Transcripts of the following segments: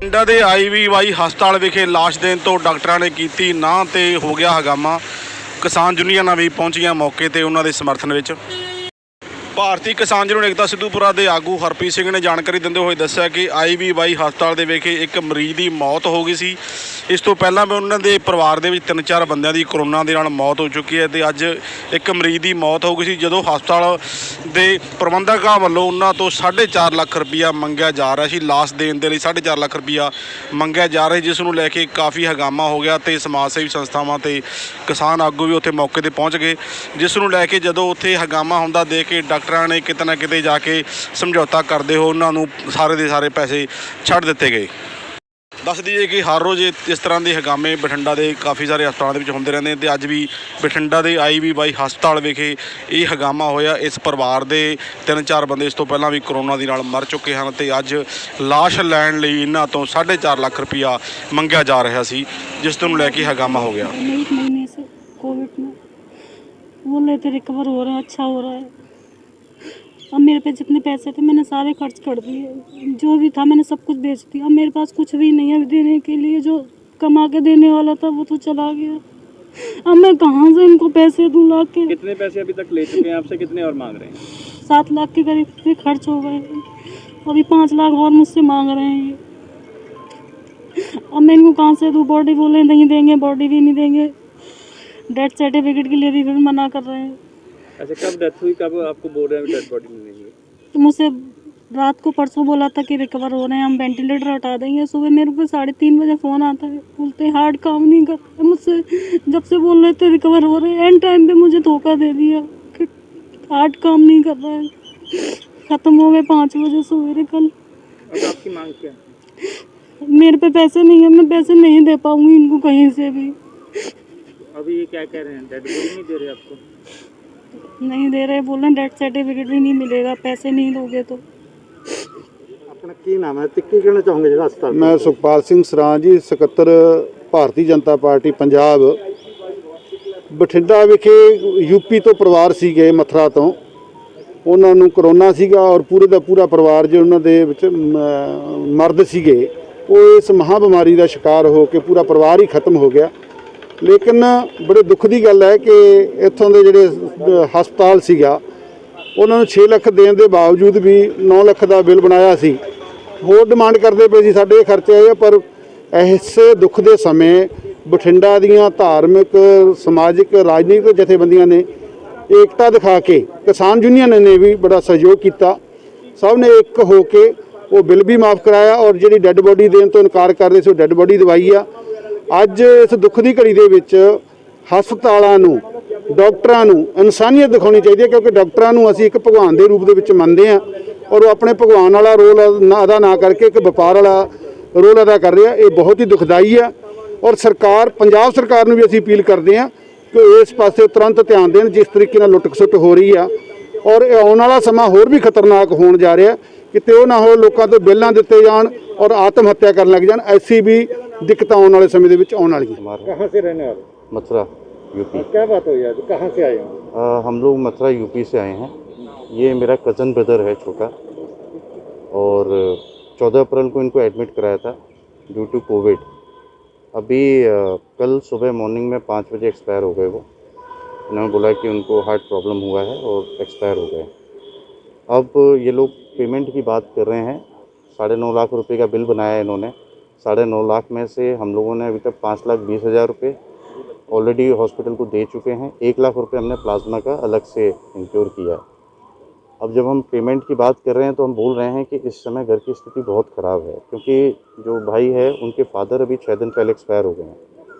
ਪਿੰਡਾਂ ਦੇ IVY ਹਸਪਤਾਲ ਵਿਖੇ ਲਾਸ਼ ਦੇਣ ਤੋਂ ਡਾਕਟਰਾਂ ਨੇ ਕੀਤੀ ਨਾਂਹ ਤੇ ਹੋ ਗਿਆ ਹੰਗਾਮਾ। ਕਿਸਾਨ ਯੂਨੀਅਨਾਂ ਵੀ ਪਹੁੰਚੀਆਂ ਮੌਕੇ ਤੇ ਉਹਨਾਂ ਦੇ ਸਮਰਥਨ ਵਿੱਚ। ਭਾਰਤੀ ਕਿਸਾਨ ਯੂਨੀਅਨ ਏਕਤਾ ਸਿੱਧੂਪੁਰਾ ਦੇ ਆਗੂ ਹਰਪ੍ਰੀਤ ਸਿੰਘ ਨੇ ਜਾਣਕਾਰੀ ਦਿੰਦੇ ਹੋਏ ਦੱਸਿਆ ਕਿ IVY ਹਸਪਤਾਲ ਦੇ ਵਿਖੇ ਇੱਕ ਮਰੀਜ਼ ਦੀ ਮੌਤ ਹੋ ਗਈ ਸੀ। ਇਸ ਤੋਂ ਪਹਿਲਾਂ ਵੀ ਉਹਨਾਂ ਦੇ ਪਰਿਵਾਰ ਦੇ ਵਿੱਚ 3-4 ਬੰਦਿਆਂ ਦੀ ਕਰੋਨਾ ਦੇ ਨਾਲ ਮੌਤ ਹੋ ਚੁੱਕੀ ਹੈ ਤੇ ਅੱਜ ਇੱਕ ਮਰੀਜ਼ ਦੀ ਮੌਤ ਹੋ ਗਈ ਸੀ। ਜਦੋਂ ਹਸਪਤਾਲ ਦੇ ਪ੍ਰਬੰਧਕਾਂ ਵੱਲੋਂ ਉਹਨਾਂ ਤੋਂ 4.5 ਲੱਖ ਰੁਪਈਆ ਮੰਗਿਆ ਜਾ ਰਿਹਾ ਸੀ, ਲਾਸ਼ ਦੇਣ ਦੇ ਲਈ 4.5 ਲੱਖ ਰੁਪਈਆ ਮੰਗਿਆ ਜਾ ਰਿਹਾ, ਜਿਸ ਨੂੰ ਲੈ ਕੇ ਕਾਫੀ ਹੰਗਾਮਾ ਹੋ ਗਿਆ ਤੇ ਸਮਾਜ ਸੇਵੀ ਸੰਸਥਾਵਾਂ ਤੇ ਕਿਸਾਨ ਆਗੂ ਵੀ ਉੱਥੇ ਮੌਕੇ ਤੇ ਪਹੁੰਚ ਗਏ। ਜਿਸ ਨੂੰ ਲੈ ਕੇ ਜਦੋਂ ਉੱਥੇ ਹੰਗਾਮਾ ਹੁੰਦਾ ਦੇਖ ਕੇ ਡਾਕਟਰਾਂ ਨੇ ਕਿਤੇ ਨਾ ਕਿਤੇ ਜਾ ਕੇ ਸਮਝੌਤਾ ਕਰਦੇ ਹੋ ਉਹਨਾਂ ਨੂੰ ਸਾਰੇ ਦੇ ਸਾਰੇ ਪੈਸੇ ਛੱਡ ਦਿੱਤੇ ਗਏ। ਦੱਸ ਦਈਏ ਕਿ ਹਰ ਰੋਜ਼ ਇਸ ਤਰ੍ਹਾਂ ਦੇ ਹੰਗਾਮੇ ਬਠਿੰਡਾ ਦੇ ਕਾਫੀ ਸਾਰੇ ਹਸਪਤਾਲਾਂ ਦੇ ਵਿੱਚ ਹੁੰਦੇ ਰਹਿੰਦੇ ਤੇ ਅੱਜ ਵੀ ਬਠਿੰਡਾ ਦੇ IVY ਹਸਪਤਾਲ ਵਿਖੇ ਇਹ ਹੰਗਾਮਾ ਹੋਇਆ। ਇਸ ਪਰਿਵਾਰ ਦੇ 3-4 ਬੰਦੇ ਇਸ ਤੋਂ ਪਹਿਲਾਂ ਵੀ ਕਰੋਨਾ ਦੇ ਨਾਲ ਮਰ ਚੁੱਕੇ ਹਨ ਤੇ ਅੱਜ ਲਾਸ਼ ਲੈਣ ਲਈ ਇਹਨਾਂ ਤੋਂ 4.5 ਲੱਖ ਰੁਪਈਆ ਮੰਗਿਆ ਜਾ ਰਿਹਾ ਸੀ, ਜਿਸ ਨੂੰ ਲੈ ਕੇ ਹੰਗਾਮਾ ਹੋ ਗਿਆ। कोविड में बोल रहे थे रिकवर हो रहा है, अच्छा हो रहा है। अब मेरे पे जितने पैसे थे मैंने सारे खर्च कर दिए, जो भी था मैंने सब कुछ बेच दिया। अब मेरे पास कुछ भी नहीं है देने के लिए, जो कमा के देने वाला था वो तो चला गया। अब मैं कहाँ से इनको पैसे दूँ ला के। कितने पैसे अभी तक ले चुके हैं आपसे, कितने और मांग रहे हैं? 7 लाख के करीब पे खर्च हो गए, अभी 5 लाख और मुझसे मांग रहे हैं ये। अब मैं इनको कहाँ से दूँ? बॉडी बोले नहीं देंगे, बॉडी भी नहीं देंगे, डेथ सर्टिफिकेट के लिए भी फिर मना कर रहे हैं। अच्छा, कब डेथ हुई, कब आपको बोल रहे हैं डेथ बॉडी मिलेगी? तो मुझसे रात को परसों बोला था कि रिकवर हो रहे हैं, हम वेंटिलेटर हटा देंगे। सुबह मेरे को 3:30 बजे फ़ोन आता है, बोलते हैं हार्ट काम नहीं कर रहा। मुझसे जब से बोल रहे थे रिकवर हो रहे हैं, एंड टाइम पे मुझे धोखा दे दिया कि हार्ट काम नहीं कर रहा है। ख़त्म हो गए 5 बजे सवेरे कल। अब आपकी मांग क्या है? मेरे पे पैसे नहीं है, मैं पैसे नहीं दे पाऊँगी इनको कहीं से भी। अभी ये क्या कह रहे हैं, डेथ बॉडी नहीं दे रहे आपको? नहीं दे रहे, बोल रहे हैं डेथ सर्टिफिकेट भी नहीं मिलेगा पैसे नहीं दोगे तो। अपना की नाम है, की कहना चाहूँगे जरा अस्पताल? मैं सुखपाल सिंह सरां जी, ਸਕੱਤਰ ਭਾਰਤੀ ਜਨਤਾ ਪਾਰਟੀ ਪੰਜਾਬ। ਬਠਿੰਡਾ ਵਿਖੇ यूपी ਤੋਂ ਪਰਿਵਾਰ ਸੀਗੇ ਮਥੁਰਾ ਤੋਂ, ਉਹਨਾਂ ਨੂੰ ਕਰੋਨਾ ਸੀਗਾ ਔਰ ਪੂਰੇ ਦਾ ਪੂਰਾ ਪਰਿਵਾਰ ਜੋ ਉਹਨਾਂ ਦੇ ਵਿੱਚ ਮਰਦ ਸੀਗੇ ਉਹ ਇਸ ਮਹਾਂ ਬਿਮਾਰੀ ਦਾ ਸ਼ਿਕਾਰ ਹੋ ਕੇ ਪੂਰਾ ਪਰਿਵਾਰ ਹੀ ਖਤਮ ਹੋ ਗਿਆ। ਲੇਕਿਨ ਬੜੇ ਦੁੱਖ ਦੀ ਗੱਲ ਹੈ ਕਿ ਇੱਥੋਂ ਦੇ ਜਿਹੜੇ ਹਸਪਤਾਲ ਸੀਗਾ ਉਹਨਾਂ ਨੂੰ 6 ਲੱਖ ਦੇਣ ਦੇ ਬਾਵਜੂਦ ਵੀ 9 ਲੱਖ ਦਾ ਬਿੱਲ ਬਣਾਇਆ ਸੀ। ਹੋਰ ਡਿਮਾਂਡ ਕਰਦੇ ਪਏ ਸੀ, ਸਾਡੇ ਖਰਚੇ ਆਏ, ਪਰ ਇਸ ਦੁੱਖ ਦੇ ਸਮੇਂ ਬਠਿੰਡਾ ਦੀਆਂ ਧਾਰਮਿਕ, ਸਮਾਜਿਕ, ਰਾਜਨੀਤਿਕ ਜਥੇਬੰਦੀਆਂ ਨੇ ਏਕਤਾ ਦਿਖਾ ਕੇ, ਕਿਸਾਨ ਯੂਨੀਅਨ ਨੇ ਵੀ ਬੜਾ ਸਹਿਯੋਗ ਕੀਤਾ। ਸਭ ਨੇ ਇੱਕ ਹੋ ਕੇ ਉਹ ਬਿੱਲ ਵੀ ਮਾਫ ਕਰਾਇਆ ਔਰ ਜਿਹੜੀ ਡੈੱਡ ਬੋਡੀ ਦੇਣ ਤੋਂ ਇਨਕਾਰ ਕਰ ਰਹੇ ਸੀ ਉਹ ਡੈੱਡ ਬੋਡੀ ਦਵਾਈ ਆ। ਅੱਜ ਇਸ ਦੁੱਖ ਦੀ ਘੜੀ ਦੇ ਵਿੱਚ ਹਸਪਤਾਲਾਂ ਨੂੰ, ਡਾਕਟਰਾਂ ਨੂੰ ਇਨਸਾਨੀਅਤ ਦਿਖਾਉਣੀ ਚਾਹੀਦੀ ਹੈ, ਕਿਉਂਕਿ ਡਾਕਟਰਾਂ ਨੂੰ ਅਸੀਂ ਇੱਕ ਭਗਵਾਨ ਦੇ ਰੂਪ ਦੇ ਵਿੱਚ ਮੰਨਦੇ ਹਾਂ ਔਰ ਉਹ ਆਪਣੇ ਭਗਵਾਨ ਵਾਲਾ ਰੋਲ ਅਦਾ ਨਾ ਕਰਕੇ ਇੱਕ ਵਪਾਰ ਵਾਲਾ ਰੋਲ ਅਦਾ ਕਰ ਰਿਹਾ। ਇਹ ਬਹੁਤ ਹੀ ਦੁਖਦਾਈ ਹੈ ਔਰ ਸਰਕਾਰ, ਪੰਜਾਬ ਸਰਕਾਰ ਨੂੰ ਵੀ ਅਸੀਂ ਅਪੀਲ ਕਰਦੇ ਹਾਂ ਕਿ ਇਸ ਪਾਸੇ ਤੁਰੰਤ ਧਿਆਨ ਦੇਣ। ਜਿਸ ਤਰੀਕੇ ਨਾਲ ਲੁੱਟ ਖਸੁੱਟ ਹੋ ਰਹੀ ਆ ਔਰ ਇਹ ਆਉਣ ਵਾਲਾ ਸਮਾਂ ਹੋਰ ਵੀ ਖਤਰਨਾਕ ਹੋਣ ਜਾ ਰਿਹਾ, ਕਿਤੇ ਉਹ ਨਾ ਹੋ ਲੋਕਾਂ ਤੋਂ ਬਿੱਲਾਂ ਦਿੱਤੇ ਜਾਣ और आत्महत्या करने लग जान, ऐसी भी दिक्कत आने वाले समय आने वाली। कहाँ से रहने वाले? मथुरा यूपी। क्या बात हुई है, कहाँ से आए हो? हम लोग मथुरा यूपी से आए हैं। ये मेरा कज़न ब्रदर है छोटा, और 14 अप्रैल को इनको एडमिट कराया था ड्यू टू कोविड। अभी कल सुबह मॉर्निंग में 5 बजे एक्सपायर हो गए वो। उन्होंने बोला कि उनको हार्ट प्रॉब्लम हुआ है और एक्सपायर हो गए। अब ये लोग पेमेंट की बात कर रहे हैं। 9.5 लाख रुपए का बिल बनाया है इन्होंने। 9.5 लाख में से हम लोगों ने अभी तक 5,20,000 रुपये ऑलरेडी हॉस्पिटल को दे चुके हैं। 1 लाख रुपए हमने प्लाज्मा का अलग से इंक्योर किया है। अब जब हम पेमेंट की बात कर रहे हैं तो हम बोल रहे हैं कि इस समय घर की स्थिति बहुत ख़राब है, क्योंकि जो भाई है उनके फादर अभी 6 दिन पहले एक्सपायर हो गए हैं।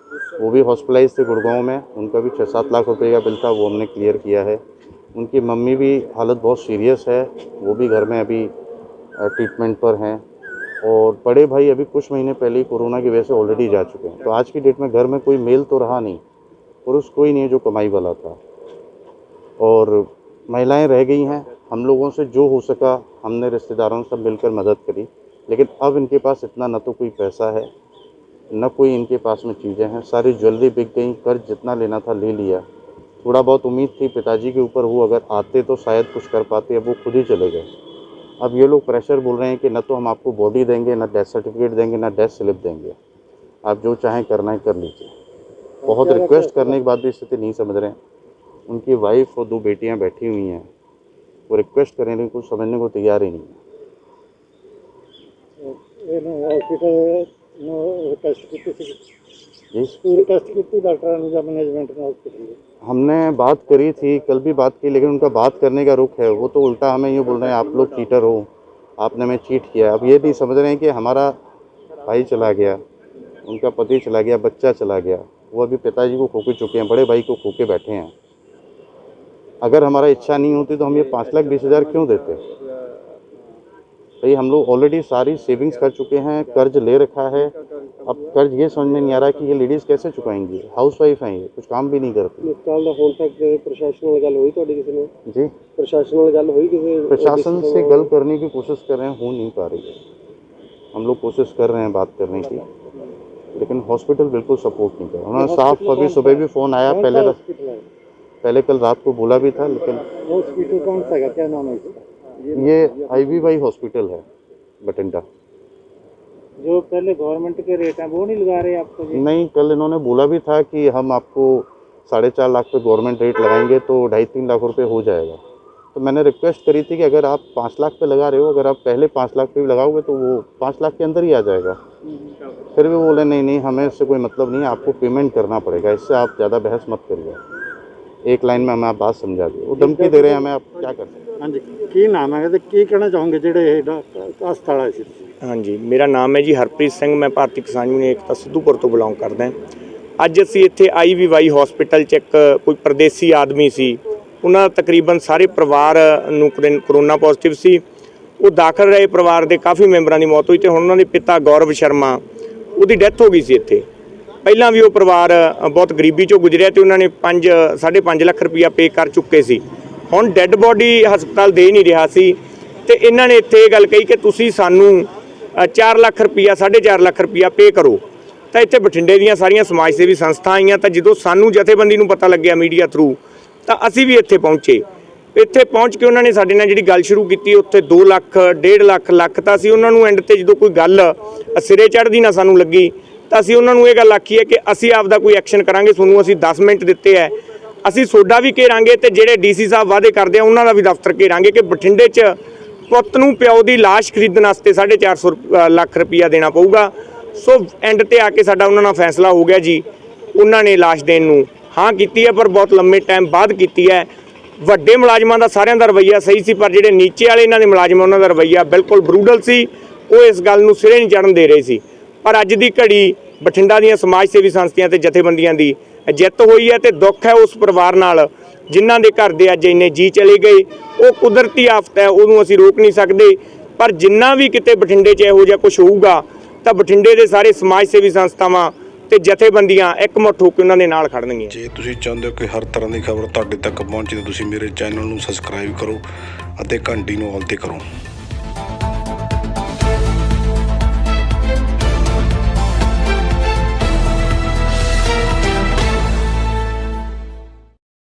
वो भी हॉस्पिटलाइज थे गुड़गांव में, उनका भी 6-7 लाख रुपये का बिल था, वो हमने क्लियर किया है। उनकी मम्मी भी हालत बहुत सीरियस है, वो भी घर में अभी ट्रीटमेंट पर हैं। और बड़े भाई अभी कुछ महीने पहले ही कोरोना की वजह से ऑलरेडी जा चुके हैं। तो आज की डेट में घर में कोई मेल तो रहा नहीं, पुरुष कोई नहीं है जो कमाई वाला था, और महिलाएं रह गई हैं। हम लोगों से जो हो सका हमने रिश्तेदारों से सब मिलकर मदद करी, लेकिन अब इनके पास इतना न तो कोई पैसा है, न कोई इनके पास में चीज़ें हैं। सारी ज्वेलरी बिक गई, कर्ज जितना लेना था ले लिया। थोड़ा बहुत उम्मीद थी पिताजी के ऊपर, वो अगर आते तो शायद कुछ कर पाते, अब वो खुद ही चले गए। अब ये लोग प्रेशर बोल रहे हैं कि ना तो हम आपको बॉडी देंगे, ना डेथ सर्टिफिकेट देंगे, ना डेथ स्लिप देंगे, आप जो चाहें करना है कर लीजिए। बहुत रिक्वेस्ट करने के बाद भी स्थिति नहीं समझ रहे हैं। उनकी वाइफ और 2 बेटियां बैठी हुई हैं, वो रिक्वेस्ट करें लेकिन कुछ समझने को तैयार ही नहीं है। हॉस्पिटल टेस्ट की डॉक्टर मैनेजमेंट ने हॉस्पिटल हमने बात करी थी, कल भी बात की, लेकिन उनका बात करने का रुख है, वो तो उल्टा हमें ये बोल रहे हैं आप लोग चीटर हो, आपने हमें चीट किया। अब ये नहीं समझ रहे हैं कि हमारा भाई चला गया, उनका पति चला गया, बच्चा चला गया, वो अभी पिताजी को खो के चुके हैं, बड़े भाई को खो के बैठे हैं। अगर हमारा इच्छा नहीं होती तो हम ये 5,20,000 क्यों देते भाई? हम लोग ऑलरेडी सारी सेविंग्स कर चुके हैं, कर्ज ले रखा है। अब कर्ज ये समझ में नहीं आ रहा कि ये लेडीज़ कैसे चुकाएंगी? हाउसवाइफ हैं, ये कुछ काम भी नहीं करती। जी, प्रशासन से गल करने की कोशिश कर रहे हैं, हो नहीं पा रही है। हम लोग कोशिश कर रहे हैं बात करने की, लेकिन हॉस्पिटल बिल्कुल सपोर्ट नहीं कर रहा। उन्होंने साफ अभी सुबह भी फ़ोन आया, पहले कल रात को बोला भी था, लेकिन हॉस्पिटल कौन सा है, क्या नाम है इसका? ये IVY हॉस्पिटल है बठिंडा। जो पहले गवर्नमेंट के रेट हैं वो नहीं लगा रहे आपको? नहीं, कल इन्होंने बोला भी था कि हम आपको 4.5 लाख पे गवर्नमेंट रेट लगाएंगे तो 2.5-3 लाख रुपए हो जाएगा। तो मैंने रिक्वेस्ट करी थी कि अगर आप 5 लाख पे लगा रहे हो, अगर आप पहले 5 लाख पे भी लगाओगे तो वो 5 लाख के अंदर ही आ जाएगा। फिर भी बोले नहीं, हमें इससे कोई मतलब नहीं है, आपको पेमेंट करना पड़ेगा, इससे आप ज़्यादा बहस मत करिए। एक लाइन में हमें आप बात समझा दी, वो धमकी दे रहे हैं हमें, आप क्या कर सकते हैं। हाँ जी, की नाम है, की कहना चाहोगे ਜਿਹੜੇ ਹਸਪਤਾਲ ਆਏ ਸੀ? ਹਾਂਜੀ, ਮੇਰਾ ਨਾਮ ਹੈ ਜੀ ਹਰਪ੍ਰੀਤ ਸਿੰਘ, ਮੈਂ ਭਾਰਤੀ ਕਿਸਾਨ ਯੂਨੀਅਨ ਏਕਤਾ ਸਿੱਧੂਪੁਰ ਤੋਂ ਬਿਲੋਂਗ ਕਰਦਾ ਹਾਂ। ਅੱਜ ਅਸੀਂ ਇੱਥੇ IVY ਹਸਪੀਟਲ 'ਚ ਇੱਕ ਕੋਈ ਪਰਦੇਸੀ ਆਦਮੀ ਸੀ, ਉਹਨਾਂ ਦਾ ਤਕਰੀਬਨ ਸਾਰੇ ਪਰਿਵਾਰ ਨੂੰ ਕਰੋਨਾ ਪੋਜ਼ਿਟਿਵ ਸੀ। ਉਹ ਦਾਖਲ ਰਹੇ, ਪਰਿਵਾਰ ਦੇ ਕਾਫੀ ਮੈਂਬਰਾਂ ਦੀ ਮੌਤ ਹੋਈ ਤੇ ਹੁਣ ਉਹਨਾਂ ਦੇ ਪਿਤਾ ਗੌਰਵ ਸ਼ਰਮਾ, ਉਹਦੀ ਡੈਥ ਹੋ ਗਈ ਸੀ ਇੱਥੇ। ਪਹਿਲਾਂ ਵੀ ਉਹ ਪਰਿਵਾਰ ਬਹੁਤ ਗਰੀਬੀ 'ਚੋਂ ਗੁਜ਼ਰਿਆ ਤੇ ਉਹਨਾਂ ਨੇ 5.5 ਲੱਖ ਰੁਪਈਆ ਪੇ ਕਰ ਚੁੱਕੇ ਸੀ। ਹੁਣ ਡੈੱਡ ਬੋਡੀ ਹਸਪਤਾਲ ਦੇ ਨਹੀਂ ਰਿਹਾ ਸੀ ਤੇ ਇਹਨਾਂ ਨੇ ਇੱਥੇ ਇਹ ਗੱਲ ਕਹੀ ਕਿ ਤੁਸੀਂ ਸਾਨੂੰ 4 ਲੱਖ ਰੁਪਈਆ 4.5 ਲੱਖ ਰੁਪਈਆ ਪੇ ਕਰੋ। ਤਾਂ ਇੱਥੇ ਬਠਿੰਡੇ ਦੀਆਂ ਸਾਰੀਆਂ ਸਮਾਜ ਸੇਵੀ ਸੰਸਥਾ ਆਈਆਂ, ਤਾਂ ਜਦੋਂ ਸਾਨੂੰ ਜਥੇਬੰਦੀ ਨੂੰ ਪਤਾ ਲੱਗਿਆ ਮੀਡੀਆ ਥਰੂ, ਤਾਂ ਅਸੀਂ ਵੀ ਇੱਥੇ ਪਹੁੰਚੇ। ਇੱਥੇ ਪਹੁੰਚ ਕੇ ਉਹਨਾਂ ਨੇ ਸਾਡੇ ਨਾਲ ਜਿਹੜੀ ਗੱਲ ਸ਼ੁਰੂ ਕੀਤੀ, ਉੱਥੇ 2 ਲੱਖ 1.5 ਲੱਖ ਤਾਂ ਅਸੀਂ ਉਹਨਾਂ ਨੂੰ ਐਂਡ ਤੇ ਜਦੋਂ ਕੋਈ ਗੱਲ ਸਿਰੇ ਚੜ੍ਹਦੀ ਨਾ ਸਾਨੂੰ ਲੱਗੀ ਤਾਂ ਅਸੀਂ ਉਹਨਾਂ ਨੂੰ ਇਹ ਗੱਲ ਆਖੀ ਹੈ ਕਿ ਅਸੀਂ ਆਪਦਾ ਕੋਈ ਐਕਸ਼ਨ ਕਰਾਂਗੇ, ਤੁਹਾਨੂੰ ਅਸੀਂ 10 ਮਿੰਟ ਦਿੱਤੇ ਹੈ, ਅਸੀਂ ਸੋਡਾ ਵੀ ਘੇਰਾਂਗੇ ਤੇ ਜਿਹੜੇ DC ਸਾਹਿਬ ਵਾਅਦੇ ਕਰਦੇ ਆ ਉਹਨਾਂ ਦਾ ਵੀ ਦਫ਼ਤਰ ਘੇਰਾਂਗੇ ਕਿ ਬਠਿੰਡੇ 'ਚ ਪੁੱਤ ਨੂੰ ਪਿਓ ਦੀ ਲਾਸ਼ ਖਰੀਦਣ ਵਾਸਤੇ 4.5 ਲੱਖ ਰੁਪਈਆ ਦੇਣਾ ਪਊਗਾ। ਸੋ ਐਂਡ ਤੇ ਆ ਕੇ ਸਾਡਾ ਉਹਨਾਂ ਨਾਲ ਫੈਸਲਾ ਹੋ ਗਿਆ ਜੀ। ਉਹਨਾਂ ਨੇ ਲਾਸ਼ ਦੇਣ ਨੂੰ ਹਾਂ ਕੀਤੀ ਹੈ, ਪਰ ਬਹੁਤ ਲੰਮੇ ਟਾਈਮ ਬਾਅਦ ਕੀਤੀ ਹੈ। ਵੱਡੇ ਮੁਲਾਜ਼ਮਾਂ ਦਾ ਸਾਰਿਆਂ ਦਾ ਰਵੱਈਆ ਸਹੀ ਸੀ, ਪਰ ਜਿਹੜੇ ਨੀਚੇ ਵਾਲੇ ਇਹਨਾਂ ਦੇ ਮੁਲਾਜ਼ਮ, ਉਹਨਾਂ ਦਾ ਰਵੱਈਆ ਬਿਲਕੁਲ ਬਰੂਡਲ ਸੀ। ਉਹ ਇਸ ਗੱਲ ਨੂੰ ਸਿਰੇ ਨਹੀਂ ਚੜ੍ਹਨ ਦੇ ਰਹੇ ਸੀ। ਪਰ ਅੱਜ ਦੀ ਘੜੀ ਬਠਿੰਡਾ ਦੀਆਂ ਸਮਾਜ ਸੇਵੀ ਸੰਸਥਾਵਾਂ ਤੇ ਜਥੇਬੰਦੀਆਂ ਦੀ ਜਿੱਤ ਹੋਈ ਹੈ ਤੇ ਦੁੱਖ ਹੈ ਉਸ ਪਰਿਵਾਰ ਨਾਲ ਜਿਨ੍ਹਾਂ ਦੇ ਘਰ ਦੇ ਅੱਜ ਇੰਨੇ ਜੀ ਚਲੇ ਗਏ। ਉਹ ਕੁਦਰਤੀ ਆਫਤ ਹੈ, ਉਹਨੂੰ ਅਸੀਂ ਰੋਕ ਨਹੀਂ ਸਕਦੇ, ਪਰ ਜਿੰਨਾ ਵੀ ਕਿਤੇ ਬਠਿੰਡੇ 'ਚ ਇਹੋ ਜਿਹਾ ਕੁਝ ਹੋਊਗਾ ਤਾਂ ਬਠਿੰਡੇ ਦੇ ਸਾਰੇ ਸਮਾਜ ਸੇਵੀ ਸੰਸਥਾਵਾਂ ਤੇ ਜਥੇਬੰਦੀਆਂ ਇਕਮੁੱਠ ਹੋ ਕੇ ਉਹਨਾਂ ਦੇ ਨਾਲ ਖੜਨਗੀਆਂ। ਜੇ ਤੁਸੀਂ ਚਾਹੁੰਦੇ ਹੋ ਕਿ ਹਰ ਤਰ੍ਹਾਂ ਦੀ ਖਬਰ ਤੁਹਾਡੇ ਤੱਕ ਪਹੁੰਚੇ ਤਾਂ ਤੁਸੀਂ ਮੇਰੇ ਚੈਨਲ ਨੂੰ ਸਬਸਕ੍ਰਾਈਬ ਕਰੋ ਅਤੇ ਘੰਟੀ ਨੂੰ ਆਲ ਤੇ ਕਰੋ।